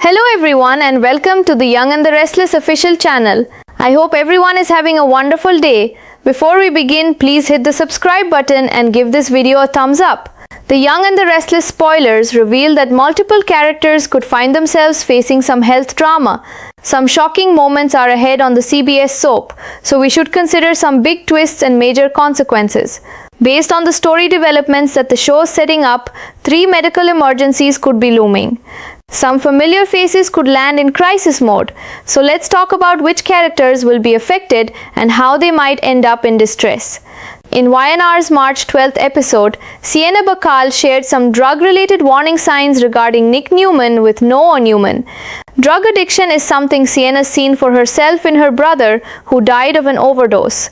Hello everyone and welcome to the Young and the Restless official channel. I hope everyone is having a wonderful day. Before we begin, please hit the subscribe button and give this video a thumbs up. The Young and the Restless spoilers reveal that multiple characters could find themselves facing some health drama. Some shocking moments are ahead on the CBS soap, so we should consider some big twists and major consequences. Based on the story developments that the show is setting up, 3 medical emergencies could be looming. Some familiar faces could land in crisis mode, so let's talk about which characters will be affected and how they might end up in distress. In YNR's March 12th episode, Sienna Bacall shared some drug-related warning signs regarding Nick Newman with Noah Newman. Drug addiction is something Sienna's seen for herself in her brother, who died of an overdose.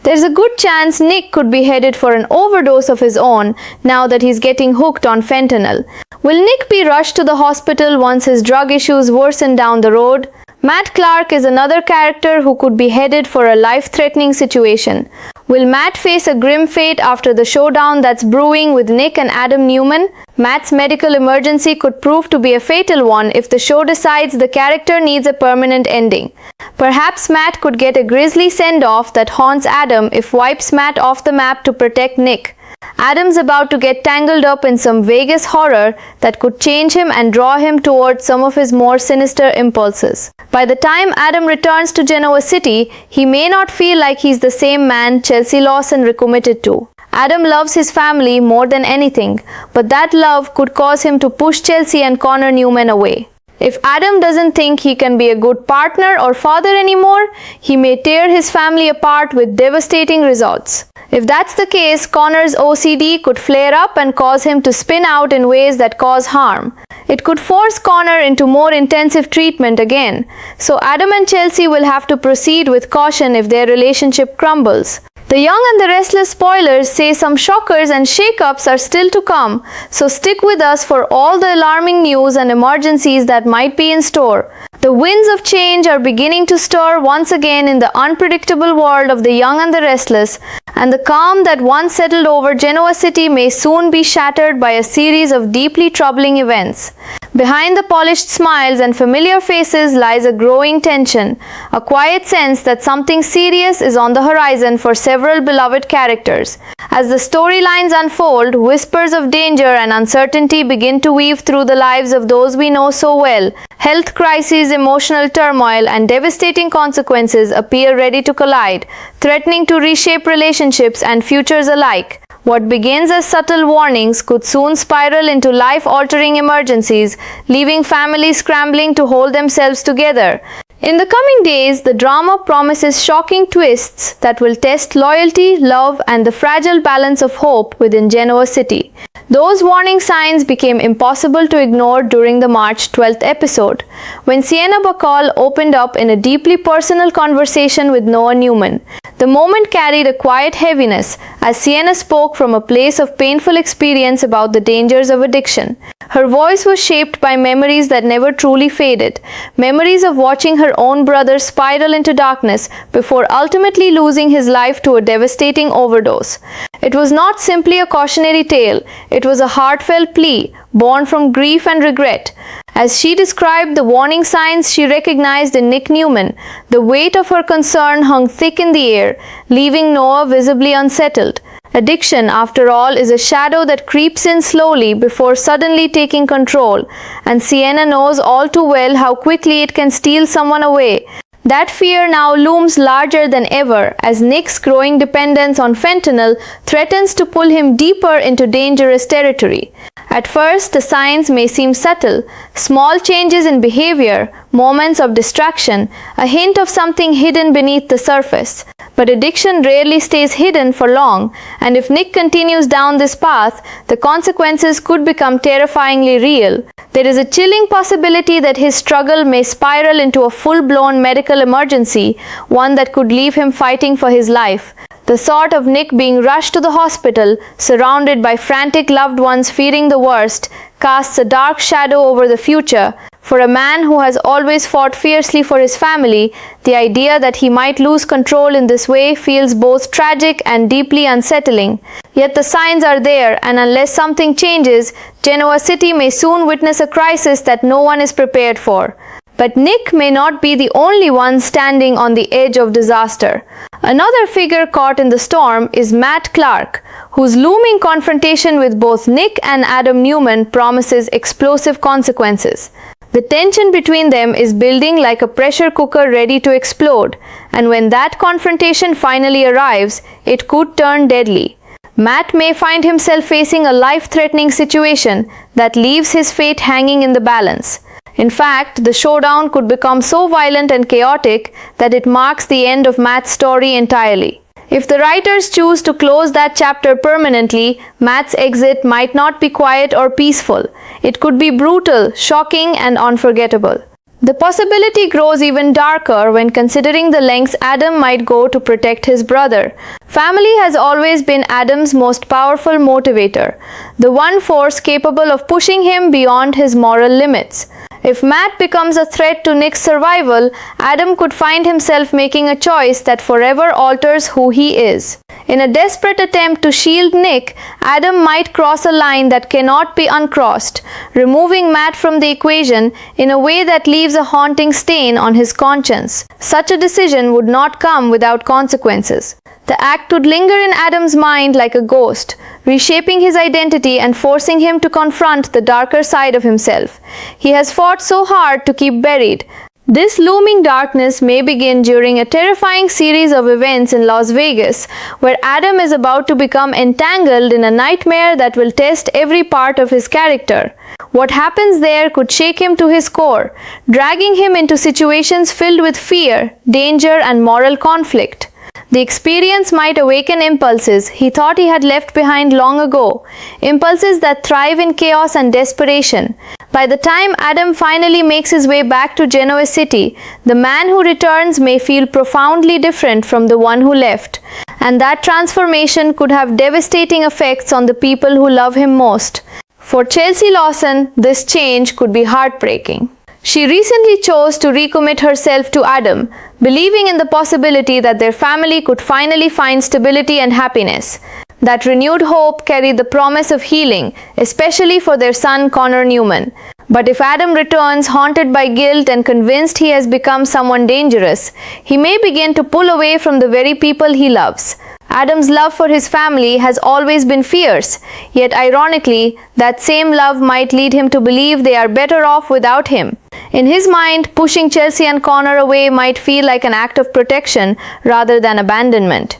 There's a good chance Nick could be headed for an overdose of his own now that he's getting hooked on fentanyl. Will Nick be rushed to the hospital once his drug issues worsen down the road? Matt Clark is another character who could be headed for a life-threatening situation. Will Matt face a grim fate after the showdown that's brewing with Nick and Adam Newman? Matt's medical emergency could prove to be a fatal one if the show decides the character needs a permanent ending. Perhaps Matt could get a grisly send-off that haunts Adam if wipes Matt off the map to protect Nick. Adam's about to get tangled up in some Vegas horror that could change him and draw him towards some of his more sinister impulses. By the time Adam returns to Genoa City, he may not feel like he's the same man Chelsea Lawson recommitted to. Adam loves his family more than anything, but that love could cause him to push Chelsea and Connor Newman away. If Adam doesn't think he can be a good partner or father anymore, he may tear his family apart with devastating results. If that's the case, Connor's OCD could flare up and cause him to spin out in ways that cause harm. It could force Connor into more intensive treatment again, so Adam and Chelsea will have to proceed with caution if their relationship crumbles. The Young and the Restless spoilers say some shockers and shakeups are still to come, so stick with us for all the alarming news and emergencies that might be in store. The winds of change are beginning to stir once again in the unpredictable world of the Young and the Restless, and the calm that once settled over Genoa City may soon be shattered by a series of deeply troubling events. Behind the polished smiles and familiar faces lies a growing tension, a quiet sense that something serious is on the horizon for several beloved characters. As the storylines unfold, whispers of danger and uncertainty begin to weave through the lives of those we know so well. Health crises, emotional turmoil, and devastating consequences appear ready to collide, threatening to reshape relationships and futures alike. What begins as subtle warnings could soon spiral into life-altering emergencies, leaving families scrambling to hold themselves together. In the coming days, the drama promises shocking twists that will test loyalty, love, and the fragile balance of hope within Genoa City. Those warning signs became impossible to ignore during the March 12th episode, when Sienna Bacall opened up in a deeply personal conversation with Noah Newman. The moment carried a quiet heaviness as Sienna spoke from a place of painful experience about the dangers of addiction. Her voice was shaped by memories that never truly faded, memories of watching her own brother spiral into darkness before ultimately losing his life to a devastating overdose. It was not simply a cautionary tale, it was a heartfelt plea, born from grief and regret. As she described the warning signs she recognized in Nick Newman, the weight of her concern hung thick in the air, leaving Noah visibly unsettled. Addiction, after all, is a shadow that creeps in slowly before suddenly taking control, and Sienna knows all too well how quickly it can steal someone away. That fear now looms larger than ever as Nick's growing dependence on fentanyl threatens to pull him deeper into dangerous territory. At first, the signs may seem subtle, small changes in behavior, moments of distraction, a hint of something hidden beneath the surface. But addiction rarely stays hidden for long, and if Nick continues down this path, the consequences could become terrifyingly real. There is a chilling possibility that his struggle may spiral into a full-blown medical emergency, one that could leave him fighting for his life. The thought of Nick being rushed to the hospital, surrounded by frantic loved ones fearing the worst, casts a dark shadow over the future. For a man who has always fought fiercely for his family, the idea that he might lose control in this way feels both tragic and deeply unsettling. Yet the signs are there, and unless something changes, Genoa City may soon witness a crisis that no one is prepared for. But Nick may not be the only one standing on the edge of disaster. Another figure caught in the storm is Matt Clark, whose looming confrontation with both Nick and Adam Newman promises explosive consequences. The tension between them is building like a pressure cooker ready to explode, and when that confrontation finally arrives, it could turn deadly. Matt may find himself facing a life-threatening situation that leaves his fate hanging in the balance. In fact, the showdown could become so violent and chaotic that it marks the end of Matt's story entirely. If the writers choose to close that chapter permanently, Matt's exit might not be quiet or peaceful. It could be brutal, shocking, and unforgettable. The possibility grows even darker when considering the lengths Adam might go to protect his brother. Family has always been Adam's most powerful motivator, the one force capable of pushing him beyond his moral limits. If Matt becomes a threat to Nick's survival, Adam could find himself making a choice that forever alters who he is. In a desperate attempt to shield Nick, Adam might cross a line that cannot be uncrossed, removing Matt from the equation in a way that leaves a haunting stain on his conscience. Such a decision would not come without consequences. The act would linger in Adam's mind like a ghost, reshaping his identity and forcing him to confront the darker side of himself. He has fought so hard to keep buried. This looming darkness may begin during a terrifying series of events in Las Vegas, where Adam is about to become entangled in a nightmare that will test every part of his character. What happens there could shake him to his core, dragging him into situations filled with fear, danger, and moral conflict. The experience might awaken impulses he thought he had left behind long ago, impulses that thrive in chaos and desperation. By the time Adam finally makes his way back to Genoa City, the man who returns may feel profoundly different from the one who left, and that transformation could have devastating effects on the people who love him most. For Chelsea Lawson, this change could be heartbreaking. She recently chose to recommit herself to Adam, believing in the possibility that their family could finally find stability and happiness. That renewed hope carried the promise of healing, especially for their son Connor Newman. But if Adam returns haunted by guilt and convinced he has become someone dangerous, he may begin to pull away from the very people he loves. Adam's love for his family has always been fierce, yet ironically, that same love might lead him to believe they are better off without him. In his mind, pushing Chelsea and Connor away might feel like an act of protection rather than abandonment.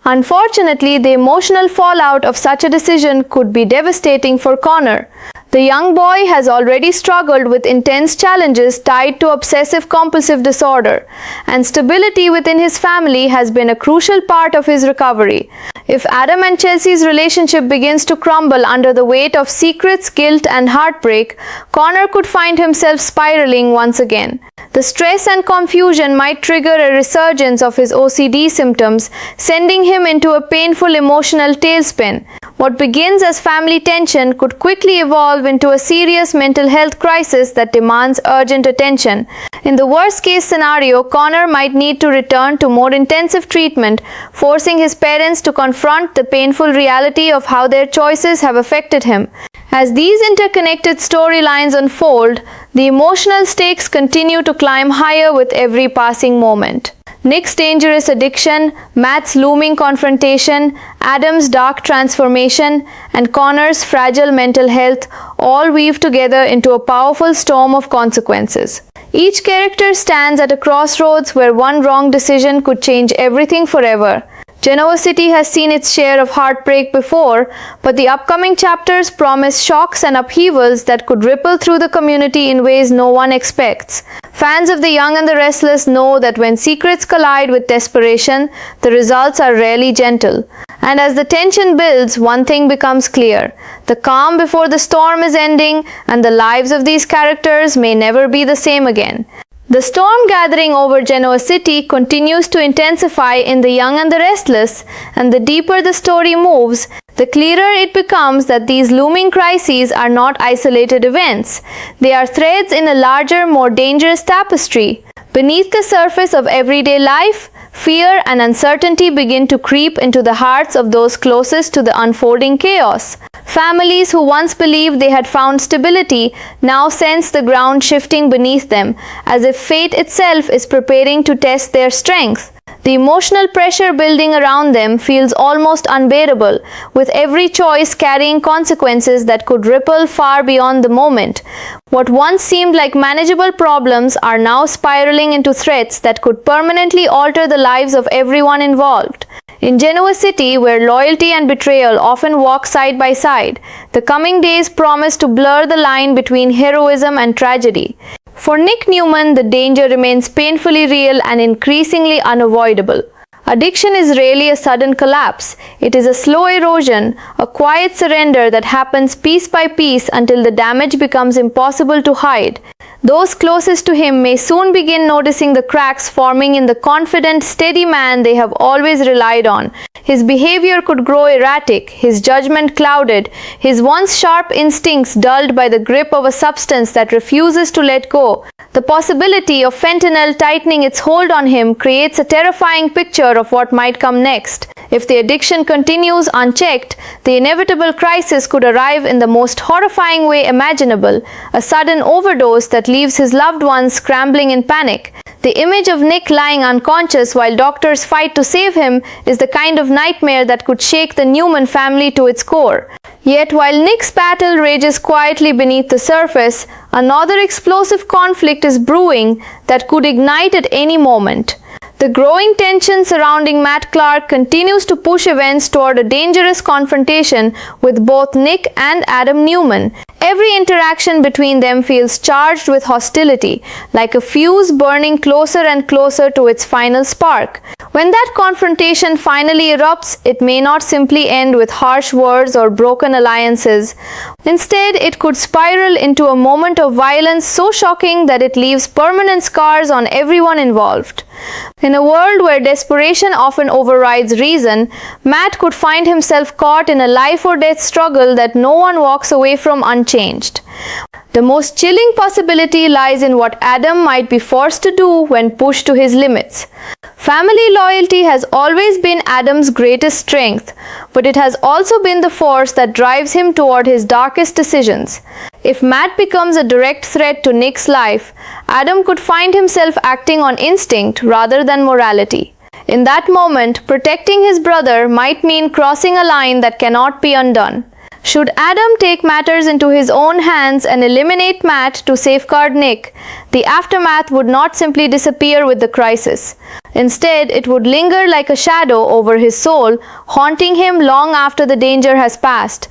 Unfortunately, the emotional fallout of such a decision could be devastating for Connor. The young boy has already struggled with intense challenges tied to obsessive-compulsive disorder, and stability within his family has been a crucial part of his recovery. If Adam and Chelsea's relationship begins to crumble under the weight of secrets, guilt, and heartbreak, Connor could find himself spiraling once again. The stress and confusion might trigger a resurgence of his OCD symptoms, sending him into a painful emotional tailspin. What begins as family tension could quickly evolve into a serious mental health crisis that demands urgent attention. In the worst-case scenario, Connor might need to return to more intensive treatment, forcing his parents to confront the painful reality of how their choices have affected him. As these interconnected storylines unfold, the emotional stakes continue to climb higher with every passing moment. Nick's dangerous addiction, Matt's looming confrontation, Adam's dark transformation, and Connor's fragile mental health all weave together into a powerful storm of consequences. Each character stands at a crossroads where one wrong decision could change everything forever. Genoa City has seen its share of heartbreak before, but the upcoming chapters promise shocks and upheavals that could ripple through the community in ways no one expects. Fans of The Young and the Restless know that when secrets collide with desperation, the results are rarely gentle. And as the tension builds, one thing becomes clear. The calm before the storm is ending, and the lives of these characters may never be the same again. The storm gathering over Genoa City continues to intensify in The Young and the Restless, and the deeper the story moves, the clearer it becomes that these looming crises are not isolated events. They are threads in a larger, more dangerous tapestry. Beneath the surface of everyday life, fear and uncertainty begin to creep into the hearts of those closest to the unfolding chaos. Families who once believed they had found stability now sense the ground shifting beneath them, as if fate itself is preparing to test their strength. The emotional pressure building around them feels almost unbearable, with every choice carrying consequences that could ripple far beyond the moment. What once seemed like manageable problems are now spiraling into threats that could permanently alter the lives of everyone involved. In Genoa City, where loyalty and betrayal often walk side by side, the coming days promise to blur the line between heroism and tragedy. For Nick Newman, the danger remains painfully real and increasingly unavoidable. Addiction is rarely a sudden collapse. It is a slow erosion, a quiet surrender that happens piece by piece until the damage becomes impossible to hide. Those closest to him may soon begin noticing the cracks forming in the confident, steady man they have always relied on. His behavior could grow erratic, his judgment clouded, his once sharp instincts dulled by the grip of a substance that refuses to let go. The possibility of fentanyl tightening its hold on him creates a terrifying picture of what might come next. If the addiction continues unchecked, the inevitable crisis could arrive in the most horrifying way imaginable, a sudden overdose that leaves his loved ones scrambling in panic. The image of Nick lying unconscious while doctors fight to save him is the kind of nightmare that could shake the Newman family to its core. Yet while Nick's battle rages quietly beneath the surface, another explosive conflict is brewing that could ignite at any moment. The growing tension surrounding Matt Clark continues to push events toward a dangerous confrontation with both Nick and Adam Newman. Every interaction between them feels charged with hostility, like a fuse burning closer and closer to its final spark. When that confrontation finally erupts, it may not simply end with harsh words or broken alliances. Instead, it could spiral into a moment of violence so shocking that it leaves permanent scars on everyone involved. In a world where desperation often overrides reason, Matt could find himself caught in a life or death struggle that no one walks away from unchanged. The most chilling possibility lies in what Adam might be forced to do when pushed to his limits. Family loyalty has always been Adam's greatest strength, but it has also been the force that drives him toward his darkest decisions. If Matt becomes a direct threat to Nick's life, Adam could find himself acting on instinct rather than morality. In that moment, protecting his brother might mean crossing a line that cannot be undone. Should Adam take matters into his own hands and eliminate Matt to safeguard Nick, the aftermath would not simply disappear with the crisis. Instead, it would linger like a shadow over his soul, haunting him long after the danger has passed.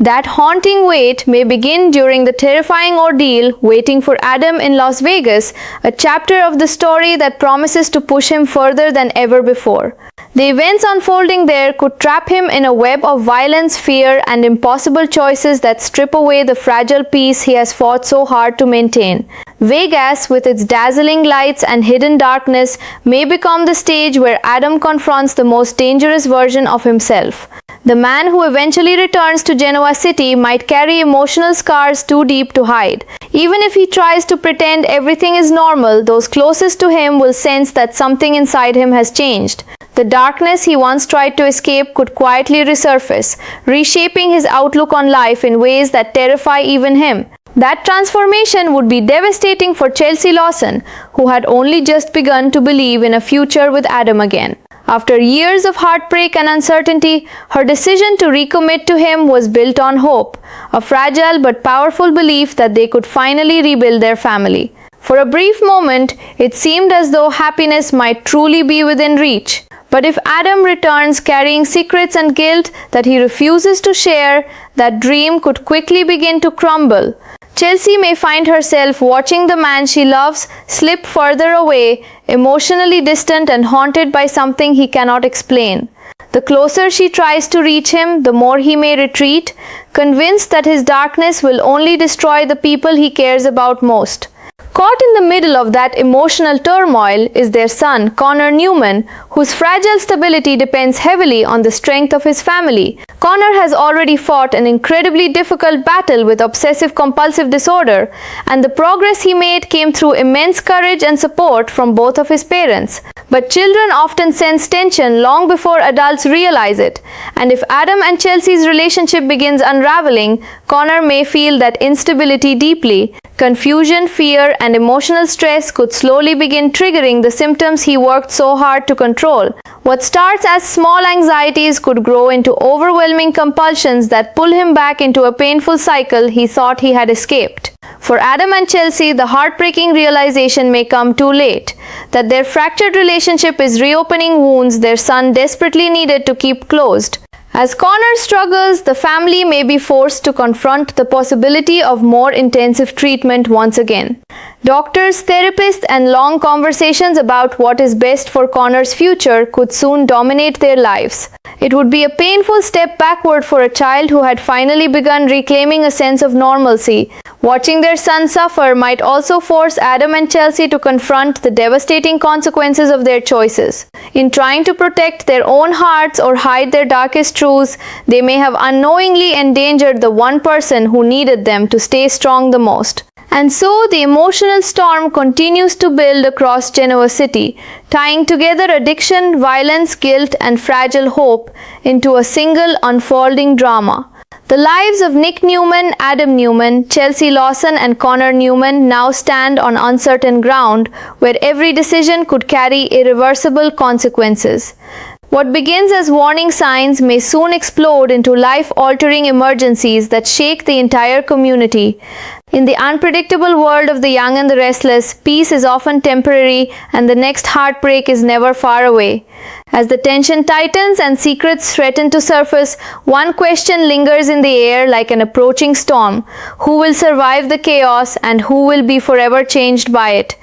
That haunting wait may begin during the terrifying ordeal waiting for Adam in Las Vegas, a chapter of the story that promises to push him further than ever before. The events unfolding there could trap him in a web of violence, fear, and impossible choices that strip away the fragile peace he has fought so hard to maintain. Vegas, with its dazzling lights and hidden darkness, may become the stage where Adam confronts the most dangerous version of himself. The man who eventually returns to Genoa City might carry emotional scars too deep to hide. Even if he tries to pretend everything is normal, those closest to him will sense that something inside him has changed. The darkness he once tried to escape could quietly resurface, reshaping his outlook on life in ways that terrify even him. That transformation would be devastating for Chelsea Lawson, who had only just begun to believe in a future with Adam again. After years of heartbreak and uncertainty, her decision to recommit to him was built on hope, a fragile but powerful belief that they could finally rebuild their family. For a brief moment, it seemed as though happiness might truly be within reach. But if Adam returns carrying secrets and guilt that he refuses to share, that dream could quickly begin to crumble. Chelsea may find herself watching the man she loves slip further away, emotionally distant and haunted by something he cannot explain. The closer she tries to reach him, the more he may retreat, convinced that his darkness will only destroy the people he cares about most. Caught in the middle of that emotional turmoil is their son, Connor Newman, whose fragile stability depends heavily on the strength of his family. Connor has already fought an incredibly difficult battle with obsessive-compulsive disorder, and the progress he made came through immense courage and support from both of his parents. But children often sense tension long before adults realize it, and if Adam and Chelsea's relationship begins unraveling, Connor may feel that instability deeply. Confusion, fear, and emotional stress could slowly begin triggering the symptoms he worked so hard to control. What starts as small anxieties could grow into overwhelming compulsions that pull him back into a painful cycle he thought he had escaped. For Adam and Chelsea, the heartbreaking realization may come too late, that their fractured relationship is reopening wounds their son desperately needed to keep closed. As Connor struggles, the family may be forced to confront the possibility of more intensive treatment once again. Doctors, therapists, and long conversations about what is best for Connor's future could soon dominate their lives. It would be a painful step backward for a child who had finally begun reclaiming a sense of normalcy. Watching their son suffer might also force Adam and Chelsea to confront the devastating consequences of their choices. In trying to protect their own hearts or hide their darkest truths, they may have unknowingly endangered the one person who needed them to stay strong the most. And so the emotional storm continues to build across Genoa City, tying together addiction, violence, guilt, and fragile hope into a single unfolding drama. The lives of Nick Newman, Adam Newman, Chelsea Lawson, and Connor Newman now stand on uncertain ground where every decision could carry irreversible consequences. What begins as warning signs may soon explode into life-altering emergencies that shake the entire community. In the unpredictable world of the young and the restless, peace is often temporary and the next heartbreak is never far away. As the tension tightens and secrets threaten to surface, one question lingers in the air like an approaching storm. Who will survive the chaos and who will be forever changed by it?